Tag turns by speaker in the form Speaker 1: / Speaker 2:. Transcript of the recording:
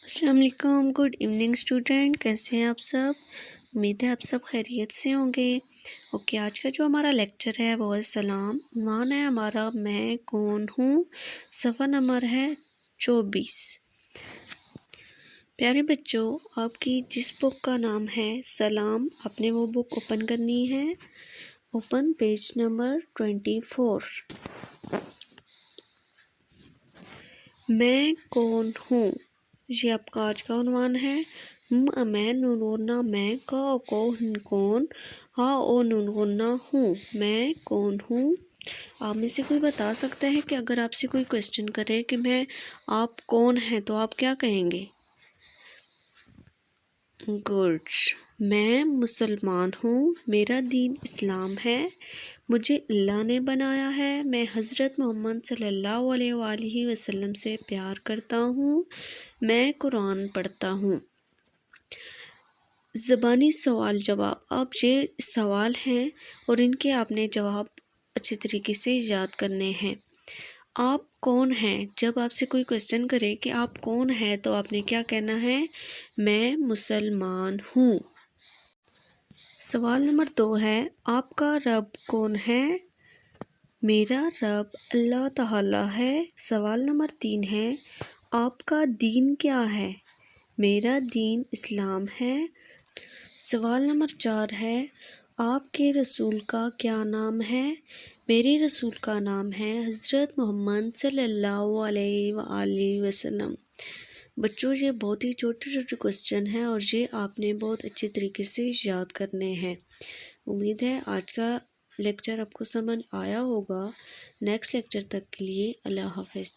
Speaker 1: السلام علیکم، good evening student, کیسے ہیں آپ سب؟ امید ہے آپ سب خیریت سے ہوں گے۔ اوکے، آج کا جو ہمارا لیکچر ہے وہ ہے سلام۔ عنوان ہے ہمارا میں کون ہوں، صفحہ نمبر ہے 24۔ پیارے بچوں، آپ کی جس بک کا نام ہے سلام، آپ نے وہ بک اوپن کرنی ہے۔ Open page number 24۔ میں کون ہوں، یہ آپ کا آج کا عنوان ہے۔ میں نون غنہ میں، کا کو ہن کون، ہا او نون غنہ ہوں، میں کون ہوں۔ آپ میں سے کوئی بتا سکتا ہے کہ اگر آپ سے کوئی کوشچن کرے کہ آپ کون ہیں تو آپ کیا کہیں گے؟ گڈ۔ میں مسلمان ہوں، میرا دین اسلام ہے، مجھے اللہ نے بنایا ہے، میں حضرت محمد صلی اللہ علیہ وآلہ وسلم سے پیار کرتا ہوں، میں قرآن پڑھتا ہوں۔ زبانی سوال جواب، اب یہ سوال ہیں اور ان کے آپ نے جواب اچھی طریقے سے یاد کرنے ہیں۔ آپ کون ہیں؟ جب آپ سے کوئی کوشچن کرے کہ آپ کون ہیں تو آپ نے کیا کہنا ہے؟ میں مسلمان ہوں۔ سوال نمبر 2 ہے، آپ کا رب کون ہے؟ میرا رب اللہ تعالیٰ ہے۔ سوال نمبر 3 ہے، آپ کا دین کیا ہے؟ میرا دین اسلام ہے۔ سوال نمبر 4 ہے، آپ کے رسول کا کیا نام ہے؟ میرے رسول کا نام ہے حضرت محمد صلی اللہ علیہ وآلہ وسلم۔ بچوں، یہ بہت ہی چھوٹے چھوٹے کوشچن ہیں اور یہ آپ نے بہت اچھی طریقے سے یاد کرنے ہیں۔ امید ہے آج کا لیکچر آپ کو سمجھ آیا ہوگا۔ نیکسٹ لیکچر تک کے لیے اللہ حافظ۔